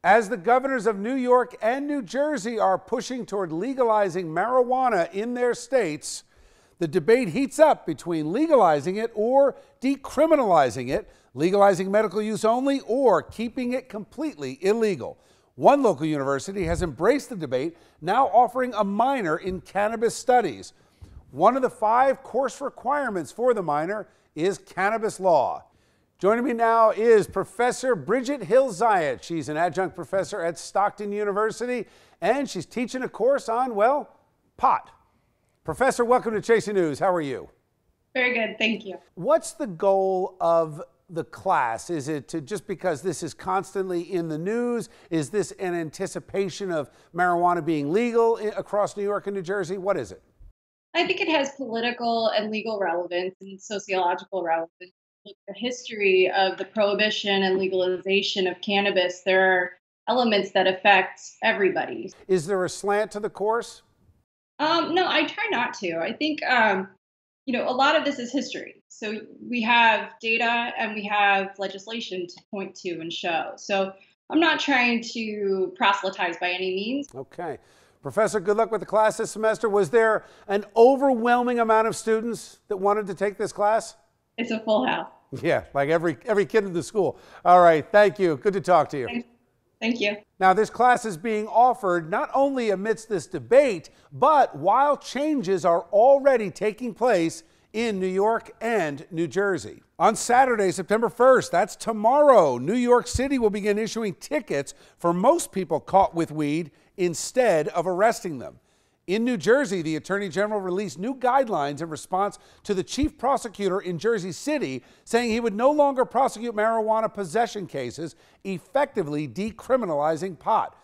As the governors of New York and New Jersey are pushing toward legalizing marijuana in their states, the debate heats up between legalizing it or decriminalizing it, legalizing medical use only, or keeping it completely illegal. One local university has embraced the debate, now offering a minor in cannabis studies. One of the 5 course requirements for the minor is cannabis law. Joining me now is Professor Bridget Hill-Zayat. She's an adjunct professor at Stockton University, and she's teaching a course on, well, pot. Professor, welcome to Chasing News. How are you? Very good, thank you. What's the goal of the class? Is it to, just because this is constantly in the news, is this an anticipation of marijuana being legal across New York and New Jersey? What is it? I think it has political and legal relevance and sociological relevance. Look at the history of the prohibition and legalization of cannabis. There are elements that affect everybody. Is there a slant to the course? No, I try not to. I think, a lot of this is history. So we have data and we have legislation to point to and show. So I'm not trying to proselytize by any means. Okay. Professor, good luck with the class this semester. Was there an overwhelming amount of students that wanted to take this class? It's a full house. Yeah, like every kid in the school. All right, thank you. Good to talk to you. Thank you. Now, this class is being offered not only amidst this debate, but while changes are already taking place in New York and New Jersey. On Saturday, September 1st, that's tomorrow, New York City will begin issuing tickets for most people caught with weed instead of arresting them. In New Jersey, the Attorney General released new guidelines in response to the chief prosecutor in Jersey City saying he would no longer prosecute marijuana possession cases, effectively decriminalizing pot.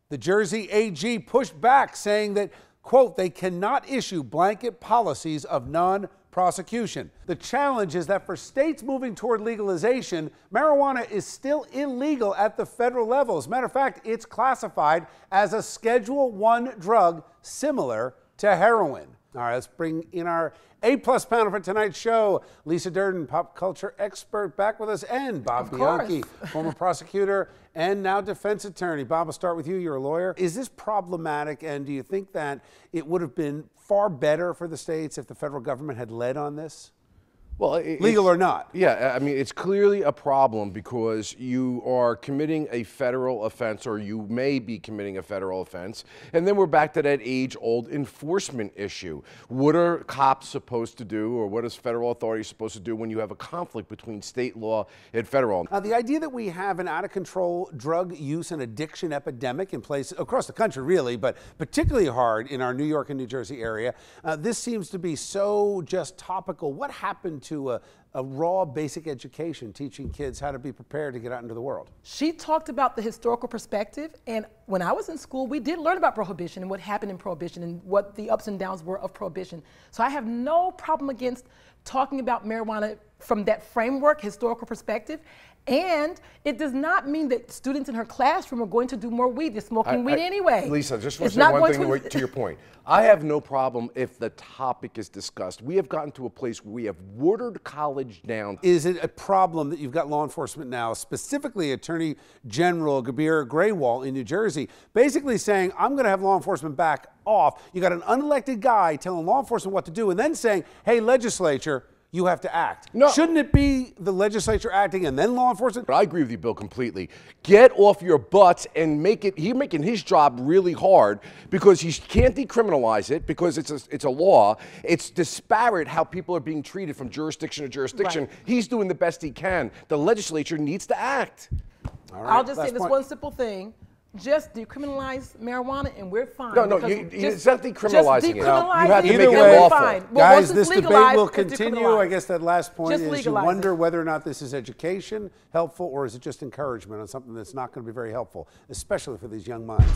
The Jersey AG pushed back, saying that, quote, they cannot issue blanket policies of non-prosecution. The challenge is that for states moving toward legalization, marijuana is still illegal at the federal level. As a matter of fact, it's classified as a Schedule I drug similar to heroin. All right, let's bring in our A-plus panel for tonight's show. Lisa Durden, pop culture expert, back with us, and Bob Bianchi, former prosecutor and now defense attorney. Bob, I'll start with you. You're a lawyer. Is this problematic, and do you think that it would have been far better for the states if the federal government had led on this? Well, legal or not? Yeah, I mean, it's clearly a problem because you are committing a federal offense, or you may be committing a federal offense, and then we're back to that age-old enforcement issue. What are cops supposed to do, or what is federal authorities supposed to do when you have a conflict between state law and federal? The idea that we have an out-of-control drug use and addiction epidemic in place across the country, really, but particularly hard in our New York and New Jersey area, this seems to be so just topical. What happened to a raw basic education, teaching kids how to be prepared to get out into the world? She talked about the historical perspective, and when I was in school, we did learn about Prohibition and what happened in Prohibition and what the ups and downs were of Prohibition. So I have no problem against talking about marijuana from that framework, historical perspective. And it does not mean that students in her classroom are going to do more weed. They're smoking weed anyway. Lisa, just want to say one thing to your point. I have no problem if the topic is discussed. We have gotten to a place where we have watered college down. Is it a problem that you've got law enforcement now, specifically Attorney General Gabir Graywall in New Jersey, basically saying, I'm going to have law enforcement back off. You got an unelected guy telling law enforcement what to do and then saying, hey, legislature, you have to act. No. Shouldn't it be the legislature acting and then law enforcement? I agree with you, Bill, completely. Get off your butts and make it, he's making his job really hard because he can't decriminalize it because it's a law. It's disparate how people are being treated from jurisdiction to jurisdiction. Right. He's doing the best he can. The legislature needs to act. All right. I'll just say this one simple thing. Just decriminalize marijuana and we're fine. No, it's not decriminalizing it. You have to make it lawful. Well, guys, this debate will continue. I guess that last point is you wonder whether or not this is education, helpful, or is it just encouragement on something that's not going to be very helpful, especially for these young minds.